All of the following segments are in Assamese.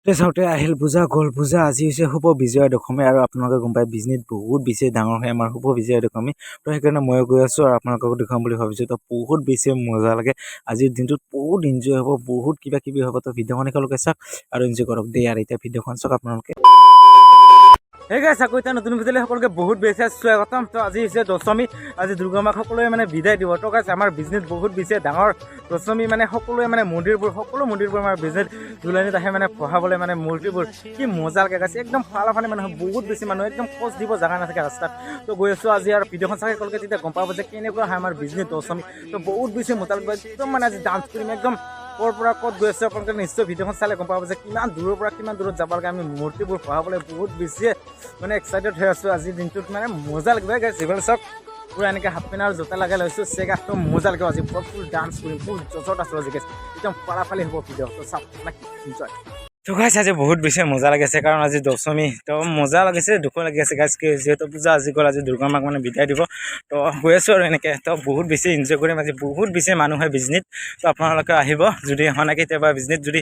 চাওঁতে আহিল পূজা গ'ল পূজা আজি হৈছে শুভ বিজয়া দশমী আৰু আপোনালোকে গম পায় বিজনেছ বহুত বেছি ডাঙৰ হয় আমাৰ শুভ বিজয়া দশমী তো সেইকাৰণে মই গৈ আছোঁ আৰু আপোনালোকক দেখুৱাম বুলি ভাবিছোঁ তো বহুত বেছি মজা লাগে আজিৰ দিনটোত বহুত এনজয় হ'ব বহুত কিবা কিবি হ'ব তো ভিডিঅ'খন একেলগে চাওক আৰু এনজয় কৰক দেই আৰু এতিয়া ভিডিঅ'খন চাওক আপোনালোকে হে গাইছ আকৌ এতিয়া নতুন ভিডিঅ'লৈ সকলোকে বহুত বেছি স্বাগতম তো আজি হৈছে দশমী আজি দুৰ্গা মাক সকলোৱে মানে বিদায় দিব তো গাইছ আমাৰ বিজনেছ বহুত বেছি ডাঙৰ দশমী মানে সকলোৱে মানে মন্দিৰবোৰ সকলো মন্দিৰবোৰ আমাৰ বিজনেছ দুলানিত আহে মানে পঢ়াবলৈ মানে মূৰ্তিবোৰ কি মজা লাগে গাইছে একদম ফালে মানুহ বহুত বেছি মানুহ একদম খোজ দিব জেগা নাথাকে ৰাস্তাত তো গৈ আছোঁ আজি আৰু ভিডিঅ'খন চাই সকলোকে তেতিয়া গম পাব যে কেনেকুৱা হয় আমাৰ বিজনেছ দশমী তো বহুত বেছি মজা লাগিব একদম মানে আজি ডান্স কৰিম একদম ক'ৰ পৰা ক'ত গৈ আছে আপোনালোকে নিশ্চয় ভিডিঅ'খন চালে গম পাব যে কিমান দূৰৰ পৰা কিমান দূৰত যাব লাগে আমি মূৰ্তিবোৰ পঢ়াবলৈ বহুত বেছি মানে এক্সাইটেড হৈ আছোঁ আজিৰ দিনটোত মানে মজা লাগিব গাইছ এইফালে চাওক পুৰা এনেকৈ হাফ পেণ্ট আৰু জোতা লগাই লৈছোঁ চেগাটো মজা লাগিব আজি পুৰা ফুল ডান্স কৰিম ফুল জজত আছোঁ আজি গাইছ একদম ফালি হ'ব ভিডিঅ' তো চাওক এনজয় তো গাইছ আজি বহুত বেছি মজা লাগিছে কাৰণ আজি দশমী তো মজা লাগিছে দুখ লাগি আছে গাইছ যিহেতু পূজা আজি গ'ল আজি দুৰ্গা মাক মানে বিদায় দিব তো গৈ আছোঁ আৰু এনেকৈ তো বহুত বেছি এনজয় কৰিম আজি বহুত বেছি মানুহ হয় বিজনেছ তো আপোনালোকে আহিব যদি অহা নাই কেতিয়াবা বিজনেছ যদি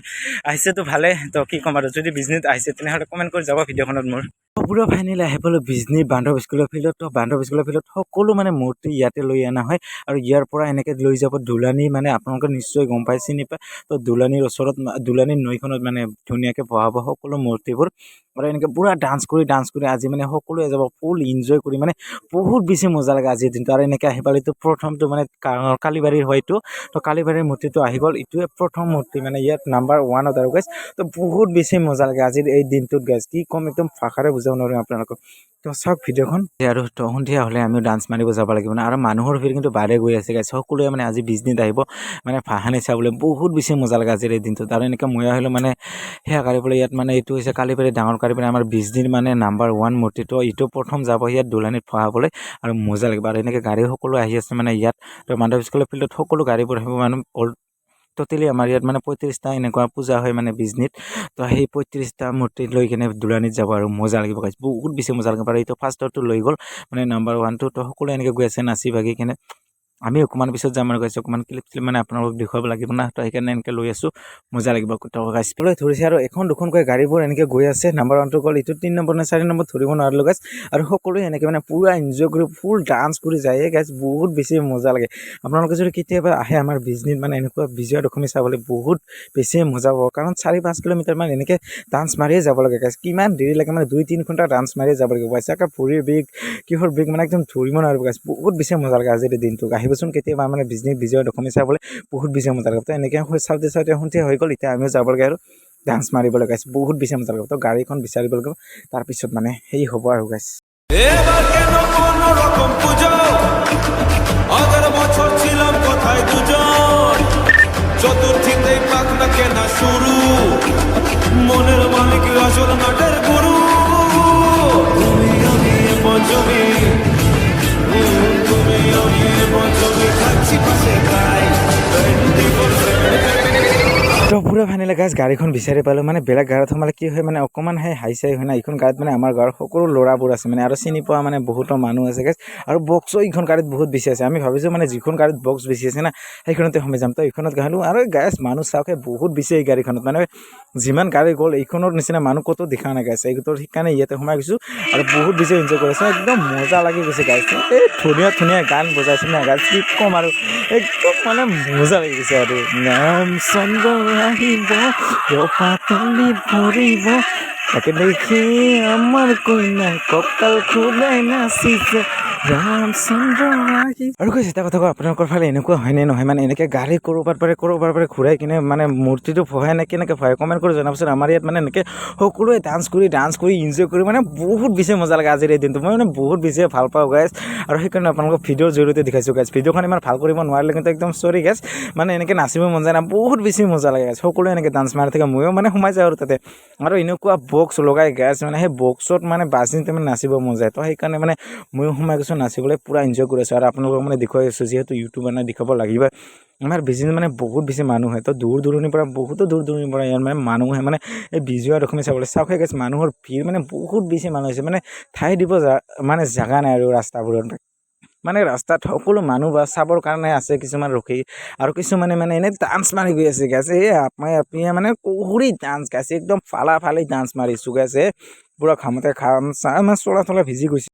আহিছেতো ভালে তো কি ক'ম আৰু যদি বিজনেছ আহিছে তেনেহ'লে কমেণ্ট কৰি যাব ভিডিঅ'খনত মোৰ পুৰা ফাইনেলি আহি পালোঁ বিজনী বান্ধৱ স্কুলৰ ফিল্ডত তো বান্ধৱ স্কুলৰ ফিল্ডত সকলো মানে মূৰ্তি ইয়াতে লৈ অনা হয় আৰু ইয়াৰ পৰা এনেকৈ লৈ যাব দুলানি মানে আপোনালোকে নিশ্চয় গম পাই চিনি পায় তো দুলানিৰ ওচৰত দুলানিৰ নৈখনত মানে ধুনীয়াকৈ বহাব সকলো মূৰ্তিবোৰ আৰু এনেকৈ পুৰা ডান্স কৰি আজি মানে সকলোৱে যাব ফুল এনজয় কৰি মানে বহুত বেছি মজা লাগে আজিৰ দিনটো আৰু এনেকৈ আহি পালেতো প্ৰথমটো মানে কালীবাৰীৰ হয়তো তো কালীবাৰীৰ মূৰ্তিটো আহি গ'ল এইটোৱে প্ৰথম মূৰ্তি মানে ইয়াত নাম্বাৰ 1ত আৰু গাইছ তো বহুত বেছি মজা লাগে আজিৰ এই দিনটোত গাইছ কি ক'ম একদম ভাষাৰে বুজাব নোৱাৰিম আপোনালোকক তো চাওক ভিডিঅ'খন আৰু তো সন্ধিয়া হ'লে আমি ডান্স মাৰিব যাব লাগিব না আৰু মানুহৰ ভিৰ কিন্তু বাঢ়ে গৈ আছে গাইছ সকলোৱে মানে আজি বিজনেছ আহিব মানে ভাসানি চাবলৈ বহুত বেছি মজা লাগে আজিৰ এই দিনটোত আৰু এনেকৈ মই আহিলোঁ মানে সেয়া কাৰিবলৈ ইয়াত মানে এইটো হৈছে কালীবাৰী ডাঙৰ কালীবাৰী আমাৰ বিজনীৰ মানে নাম্বাৰ 1 মূৰ্তিটো এইটো প্ৰথম যাব ইয়াত দুলানিত ভৰাবলৈ আৰু মজা লাগিব আৰু এনেকৈ গাড়ী সকলো আহি আছে মানে ইয়াত তো মাধৱ স্কুলৰ ফিল্ডত সকলো গাড়ীবোৰ আহিব মানে টোটেলি আমাৰ ইয়াত মানে 35টা এনেকুৱা পূজা হয় মানে বিজনীত তো সেই 35টা মূৰ্তি লৈ কিনে দুলানিত যাব আৰু মজা লাগিব গাইছ বহুত বেছি মজা লাগিব আৰু এইটো ফাৰ্ষ্টৰটো লৈ গ'ল মানে নাম্বাৰ 1টো তো সকলোৱে এনেকৈ গৈ আছে নাচি বাগি কিনে আমি অকণমান পিছত যাম আৰু গাইছ অকণমান ক্লিপ মানে আপোনালোকক দেখুৱাব লাগিব না তো সেইকাৰণে এনেকৈ লৈ আছোঁ মজা লাগিব গাইছ ধৰিছে আৰু এখন দুখনকৈ গাড়ীবোৰ এনেকৈ গৈ আছে নাম্বাৰ 1টো গ'ল এইটো 3 নম্বৰ নে 4 নম্বৰ ধৰিব নোৱাৰিলোঁ গাইছ আৰু সকলোৱে এনেকৈ মানে পুৰা এনজয় কৰি ফুল ডান্স কৰি যায় গাইছ বহুত বেছি মজা লাগে আপোনালোকে যদি কেতিয়াবা আহে আমাৰ বিজনীত মানে এনেকুৱা বিজয়া দশমী চাবলৈ বহুত বেছি মজা পাব কাৰণ 4-5 কিলোমিটাৰ মান এনেকৈ ডান্স মাৰিয়ে যাব লাগে গাইছ কিমান দেৰি লাগে মানে 2-3 ঘণ্টা ডান্স মাৰিয়ে যাব লাগিব গাইছ একে ভৰিৰ বিষ কিহৰ বিষ মানে একদম ধৰিব নোৱাৰিব গাইছ বহুত বেছি মজা লাগে আজিৰ দিনটো আহিবচোন কেতিয়াবা মানে বিজয়া দশমী চাবলৈ বহুত বেছি মজা লাগে তো এনেকৈ চাওঁতে সন্ধিয়া হৈ গ'ল এতিয়া আমিও যাব লাগে আৰু ডান্স মাৰিবলৈ গাইছ বহুত বেছি মজা লাগিব তো গাড়ীখন বিচাৰিব লাগিব তাৰপিছত মানে সেই হ'ব আৰু গাইছ চতুর্থীতে পাক না কেনা শুরু মনের মালিক আসল নাটের গুরু তুমি আমি পঞ্চমী তুমি আমি পঞ্চমী খাচ্ছি পাশে গাই তো পুৰা ফাইনেলি গাইছ গাড়ীখন বিচাৰি পালোঁ মানে বেলেগ গাড়ীত সোমালে কি হয় মানে অকণমান হাই চাই হয় না এইখন গাড়ীত মানে আমাৰ গাঁৱৰ সকলো ল'ৰাবোৰ আছে মানে আৰু চিনি পোৱা মানে বহুতো মানুহ আছে গাইছ আৰু বক্সো এইখন গাড়ীত বহুত বেছি আছে আমি ভাবিছোঁ মানে যিখন গাড়ীত বক্স বেছি আছে না সেইখনতে সোমাই যাম তো এইখনত গালোঁ আৰু গাইছ মানুহ চাওকে বহুত বেছি এই গাড়ীখনত মানে যিমান গাড়ী গ'ল এইখনৰ নিচিনা মানুহ ক'তো দেখা নাই গাইছ এইটোৰ সেইকাৰণে ইয়াতে সোমাই গৈছোঁ আৰু বহুত বেছি এনজয় কৰিছোঁ একদম মজা লাগি গৈছে গাইছ এই ধুনীয়া গান বজাইছে না গাইছ কি ক'ম আৰু একদম মানে মজা লাগি গৈছে আৰু নাম চন্দ্ৰ আহিব পাতলি ভৰিব তাকে দেখি আমাৰ কইনাই কঁকাল খুলাই নাচিছে ৰামচন্দ্ৰ আহি আৰু কৈছে এটা কথা কওঁ আপোনালোকৰ ফালে এনেকুৱা হয়নে নহয় মানে এনেকৈ গাড়ী ক'ৰবাৰ পৰা ঘূৰাই কিনে মানে মূৰ্তিটো ভৰাই নে কেনেকৈ ভৰাই কমেণ্ট কৰি জনাবচোন আমাৰ ইয়াত মানে এনেকৈ সকলোৱে ডান্স কৰি এনজয় কৰি মানে বহুত বেছি মজা লাগে আজিৰ এই দিনটো মই মানে বহুত বেছি ভাল পাওঁ গাইছ আৰু সেইকাৰণে আপোনালোকক ভিডিঅ'ৰ জৰিয়তে দেখাইছোঁ গাইছ ভিডিঅ'খন ইমান ভাল কৰিব নোৱাৰিলে কিন্তু একদম চৰি গাইছ মানে এনেকৈ নাচিব মন যায় না বহুত বেছি মজা লাগে গাইছ সকলোৱে এনেকৈ ডান্স মাৰি থাকে ময়ো মানে সোমাই যাওঁ আৰু তাতে আৰু এনেকুৱা বক্স লগাই গাইছ মানে সেই বক্সত মানে বাজিতে মানে নাচিব মন যায় তো সেইকাৰণে মানে ময়ো সোমাই গৈছোঁ নাচিবলৈ পুৰা এনজয় কৰি আছোঁ আৰু আপোনালোকক মানে দেখুৱাই আছোঁ যিহেতু ইউটিউবাৰ নাই দেখাব লাগিব আমাৰ বিজনেছ মানে বহুত বেছি মানুহ হয় তো দূৰ দূৰণিৰ পৰা বহুতো দূৰ দূৰণিৰ পৰা ইয়াত মানে মানুহ আহে মানে এই বিজয়া দশমী চাবলৈ চাওক গাইছ মানুহৰ ভিৰ মানে বহুত বেছি মানুহ হৈছে মানে ঠাই দিব মানে জেগা নাই আৰু ৰাস্তাবোৰত মানে ৰাস্তাত সকলো মানুহ বা চাবৰ কাৰণে আছে কিছুমান ৰখি আৰু কিছুমানে মানে এনেই ডান্স মাৰি গৈ আছে গাইছে এই আপুনি মানে কুহুৰি ডান্স গাইছে একদম ফালি ডান্স মাৰিছো গাইছে পুৰা ঘামতে ঘাম মানে চলা ভিজি গৈছে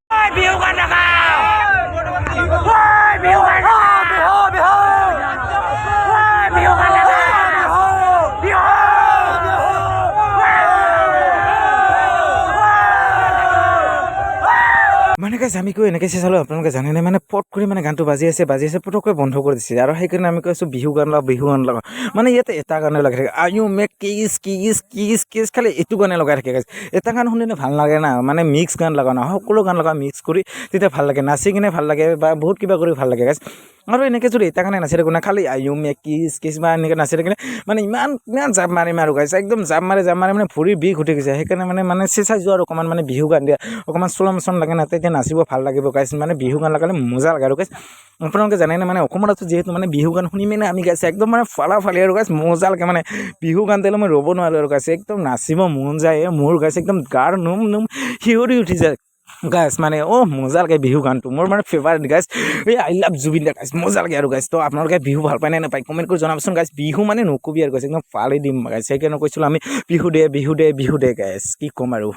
মানে গাইছ আমি কৈ এনেকৈ চালোঁ আপোনালোকে জানেনে মানে পট কৰি মানে গানটো বাজি আছে পটককৈ বন্ধ কৰি দিছে আৰু সেইকাৰণে আমি কৈছোঁ বিহু গান লগাওঁ মানে ইয়াতে এটা গানে লগাই থাকে আয়ু মে কিছ খালি এইটো গানে লগাই থাকে গাইছ এটা গান শুনিলে ভাল লাগে না মানে মিক্স গান লগাওঁ না সকলো গান লগাওঁ মিক্স কৰি তেতিয়া ভাল লাগে নাচি কিনে ভাল লাগে বা বহুত কিবা কৰি ভাল লাগে গাইছ আৰু এনেকৈ যদি এটা গানে নাচি থাকোঁ না খালি আয়ু মে কিছ বা এনেকৈ নাচি থাকিলে মানে ইমান জাপ মাৰিম আৰু গাইছ একদম জাপ মাৰি মানে ভৰি বিষ উঠি গৈছে সেইকাৰণে মানে চেঁচাই যোৱা আৰু অকণমান মানে বিহু গান দিয়া অকণমান চলন লাগে না তেতিয়া নাচিব ভাল লাগিব গাইছ মানে বিহু গান লগালে মজা লাগে আৰু গাইছ আপোনালোকে জানে মানে অসমত আছোঁ যিহেতু মানে বিহু গান শুনি মানে আমি গাইছে একদম মানে ফালি আৰু গাইছ মজা লাগে মানে বিহু গান দিলে মই ৰ'ব নোৱাৰোঁ আৰু গাইছে একদম নাচিব মন যায় মোৰ গাইছে একদম গাৰ নোম শিয়ৰি উঠি যায় গাইছ মানে মজা লাগে বিহু গানটো মোৰ মানে ফেভাৰিট গাইছ এই আই লাভ জুবিন দা গাইছ মজা লাগে আৰু গাইছ তো আপোনালোকে বিহু ভাল পায় নে নাপায় কমেণ্ট কৰি জনাবচোন গাইছ বিহু মানে নকবি আৰু গাইছ একদম ফালি দিম গাইছ সেইকাৰণে কৈছিলোঁ আমি বিহু দে গাইছ কি ক'ম আৰু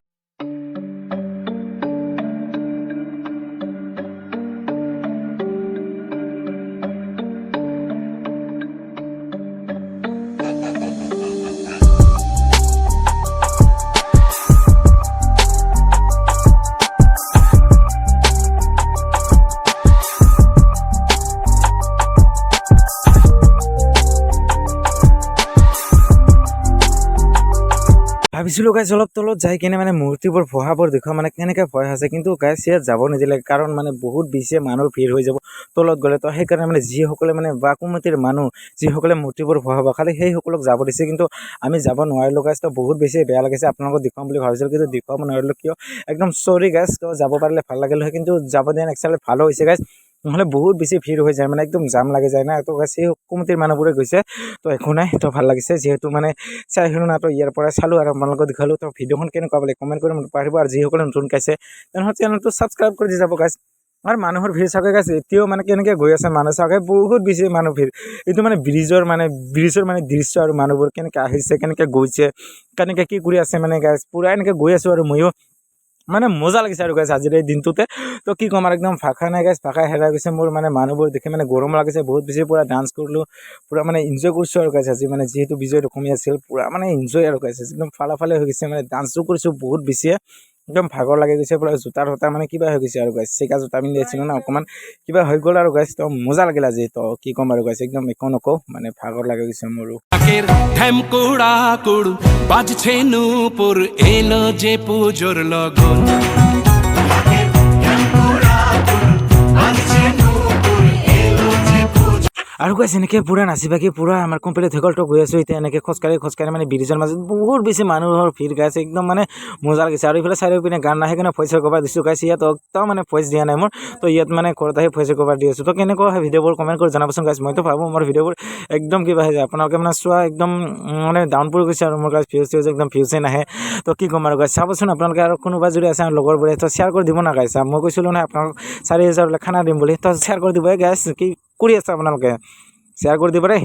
ভাবিছিলোঁ গাইছ অলপ তলত যাই কিনে মানে মূৰ্তিবোৰ ভহাবোৰ দেখুৱা মানে কেনেকৈ ভয় আছে কিন্তু গাইছ ইয়াত যাব নিদিলে কাৰণ মানে বহুত বেছি মানুহ ভিৰ হৈ যাব তলত গ'লে তো সেইকাৰণে মানে যিসকলে মানে বা কমিটিৰ মানুহ যিসকলে মূৰ্তিবোৰ ভহাব খালি সেইসকলক যাব দিছে কিন্তু আমি যাব নোৱাৰিলোঁ গাইছ তো বহুত বেছি বেয়া লাগিছে আপোনালোকক দেখুৱাম বুলি ভাবিছিলোঁ কিন্তু দেখুৱাব নোৱাৰিলোঁ কিয় একদম চৰি গাইছ তো যাব পাৰিলে ভাল লাগিল হয় কিন্তু যাব দিয়া একচুৱেলি ভালো হৈছে গাইছ নহ'লে বহুত বেছি ভিৰ হৈ যায় মানে একদম জাম লাগি যায় না তো গাইছ সেই কমিটিৰ মানুহবোৰে গৈছে তো একো নাই তো ভাল লাগিছে যিহেতু মানে চাই আহিলোঁ না তো ইয়াৰ পৰা চালোঁ আৰু আপোনালোকক দেখালোঁ তো ভিডিঅ'খন কেনেকুৱা বুলি কমেণ্ট কৰি পাৰিব আৰু যিসকলে নতুন গাইছে তেনেহ'লে চেনেলটো ছাবস্ক্ৰাইব কৰি দি যাব গাইছ আৰু মানুহৰ ভিৰ চাগে গাইছ এতিয়াও মানে কেনেকৈ গৈ আছে মানুহ চাগে বহুত বেছি মানুহ ভিৰ এইটো মানে ব্ৰিজৰ মানে দৃশ্য আৰু মানুহবোৰ কেনেকৈ আহিছে কেনেকৈ গৈছে কেনেকৈ কি কৰি আছে মানে গাইছ পূৰা এনেকৈ গৈ আছোঁ আৰু ময়ো মানে মজা লাগিছে আৰু গাইছ আজিৰ এই দিনটোতে তো কি ক'ম আৰু একদম ভাষা নাই গাইছ ভাষা হেৰাই গৈছে মোৰ মানে মানুহবোৰ দেখি মানে গৰম লাগিছে বহুত বেছি পূৰা ডান্স কৰিলোঁ পূৰা মানে এনজয় কৰিছোঁ আৰু গাইছ আজি মানে যিহেতু বিজয় দশমী আছিল পূৰা মানে এনজয় আৰু গাইছ একদম ফালে হৈ গৈছে মানে ডান্সো কৰিছোঁ বহুত বেছিয়ে একদম ভাগৰ লাগি গৈছে পূৰা জোতা মানে কিবা হৈ গৈছে আৰু গাইছ চিকা জোতা পিন্ধি আছিলোঁ না অকণমান কিবা হৈ গ'ল আৰু গাইছ তো মজা লাগিল আজি তো কি ক'ম আৰু গাইছ একদম একো নকওঁ মানে ভাগৰ লাগি গৈছে মোৰো ঢেমকুড়া কুড় বাজছে নূপুৰ এলো যে পুজোৰ লগন আৰু গাইছ এনেকৈ পূৰা নাচি বাগি পূৰা আমাৰ কমপ্লিট হৈ গ'ল তো গৈ আছোঁ এতিয়া এনেকৈ খোজকাঢ়ি মানে ব্ৰিজৰ মাজত বহুত বেছি মানুহৰ ভিৰ গাইছে একদম মানে মজা লাগিছে আৰু এইফালে চাৰিওপিনে গান নাহে কিনে ভইচ কভাৰ দিছোঁ গাইছ ইয়াত একদম মানে ভইচ দিয়া নাই মোৰ তো ইয়াত মানে ঘৰত আহি ভইচ কভাৰ দি আছোঁ তো কেনেকুৱা হয় ভিডিঅ'বোৰ কমেণ্ট কৰি জনাবচোন গাইছ মইতো ভাবোঁ মোৰ ভিডিঅ'বোৰ একদম কিবা হৈ যায় আপোনালোকে মানে চোৱা একদম মানে ডাউন পৰি গৈছে আৰু মোৰ গাইছ ভিউজ একদম ভিউজে নাহে তো কি ক'ম আৰু গাইছ চাবচোন আপোনালোকে আৰু কোনোবা যদি আছে লগৰবোৰে তো শ্বেয়াৰ কৰি দিব না গাইছ মই কৈছিলোঁ নহয় আপোনালোক 4,000 খানা দিম বুলি তো শ্বেয়াৰ কৰি দিব গাইছ কি কৰি আছে আপোনালোকে শ্বেয়াৰ কৰি দিব দেই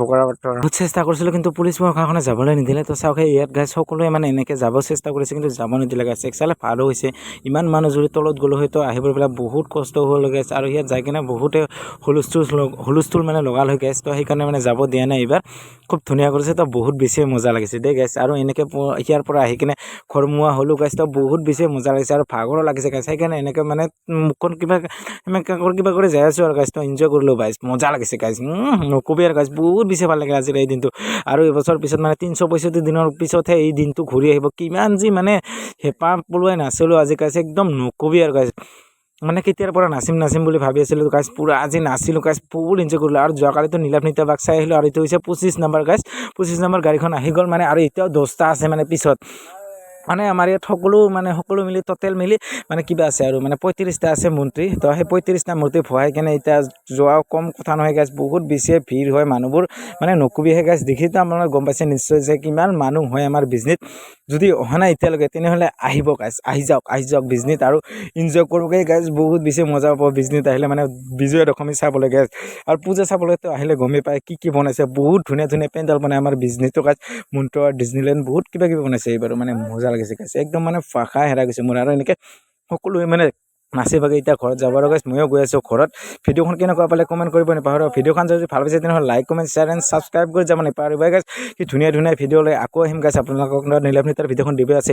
ভোকৰা পাথৰ বহুত চেষ্টা কৰিছিলোঁ কিন্তু পুলিচ প্ৰশাসনে যাবলৈ নিদিলে তো চাওক ইয়াত গাইছ সকলোৱে মানে এনেকৈ যাব চেষ্টা কৰিছে কিন্তু যাব নিদিলে গাইছ একচালে ভালো হৈছে ইমান মানুহ যদি তলত গ'লো হয়তো আহিব পেলাই বহুত কষ্ট হ'ল গাইছ আৰু ইয়াত যাই কিনে বহুতে হুলস্থুল মানে লগাল হৈ গাইছ তো সেইকাৰণে মানে যাব দিয়া নাই এইবাৰ খুব ধুনীয়া কৰিছে তো বহুত বেছি মজা লাগিছে দেই গাইছ আৰু এনেকৈ ইয়াৰ পৰা আহি কিনে ঘৰমুৱা হ'লোঁ গাইছ তো বহুত বেছি মজা লাগিছে আৰু ভাগৰো লাগিছে গাইছ সেইকাৰণে এনেকৈ মানে মুখখন কিবা কৰি যাই আছোঁ আৰু গাইছ তো এনজয় কৰিলোঁ গাইছ মজা লাগিছে গাইছ নকবি আৰু গাইছ বহুত বেছি ভাল লাগে আজিৰ এই দিনটো আৰু এইবছৰ পিছত মানে 365 দিনৰ পিছতহে এই দিনটো ঘূৰি আহিব কিমান যি মানে হেঁপাহ পলোৱাই নাছিলোঁ আজি গাইছ একদম নকবি আৰু গাইছ মানে কেতিয়াৰ পৰা নাচিম বুলি ভাবি আছিলোঁ গাইছ পূৰা আজি নাচিলোঁ গাইছ বহুত এনজয় কৰিলোঁ আৰু যোৱাকালিতো নীলাভ নিত্য বাক চাই আহিলোঁ আৰু এইটো হৈছে 25 নম্বৰ গাইছ 25 নম্বৰ গাড়ীখন আহি গ'ল মানে আৰু এতিয়াও 10টা আছে মানে পিছত মানে আমাৰ ইয়াত সকলো মিলি টোটেল মিলি মানে কিবা আছে আৰু মানে 35টা আছে মন্ত্ৰী তো সেই 35টা মূৰ্তি ভৰাই কেনে এতিয়া যোৱাও কম কথা নহয় গাইজ বহুত বেছি ভিৰ হয় মানুহবোৰ মানে নকবিহে গাইজ দেখিতো আপোনালোকে গম পাইছে নিশ্চয় যে কিমান মানুহ হয় আমাৰ বিজনীত যদি অহা নাই এতিয়ালৈকে তেনেহ'লে আহিব গাইজ আহি যাওক বিজনীত আৰু এনজয় কৰোঁগে গাইজ বহুত বেছি মজা পাব বিজনীত আহিলে মানে বিজয়া দশমী চাবলৈ গাইজ আৰু পূজা চাবলৈতো আহিলে গমেই পায় কি বনাইছে বহুত ধুনীয়া পেণ্ডেল বনাই আমাৰ বিজনীতো গাইজ মন্ত্ৰ ডিজনীলেণ্ড বহুত কিবা কিবি বনাইছে এইবাৰ মানে মজা লাগিছে গাইজ একদম মানে ভাষা হেৰাই গৈছে মোৰ আৰু এনেকৈ সকলোৱে মানে নাচি বাগি এতিয়া ঘৰত যাব আৰু গাইজ ময়ো গৈ আছোঁ ঘৰত ভিডিঅ'খন কেনেকুৱা পালে কমেণ্ট কৰিব নাপাহৰিব ভিডিঅ'খন যদি ভাল পাইছে তেনেহ'লে like comment share and subscribe কৰি যাব নাপাহৰিব গাইজ কি ধুনীয়া ভিডিঅ' লৈ আকৌ আহিম গাইজ আপোনালোকক নীলাভ নৃত্যৰ ভিডিঅ'খন দিবই আছে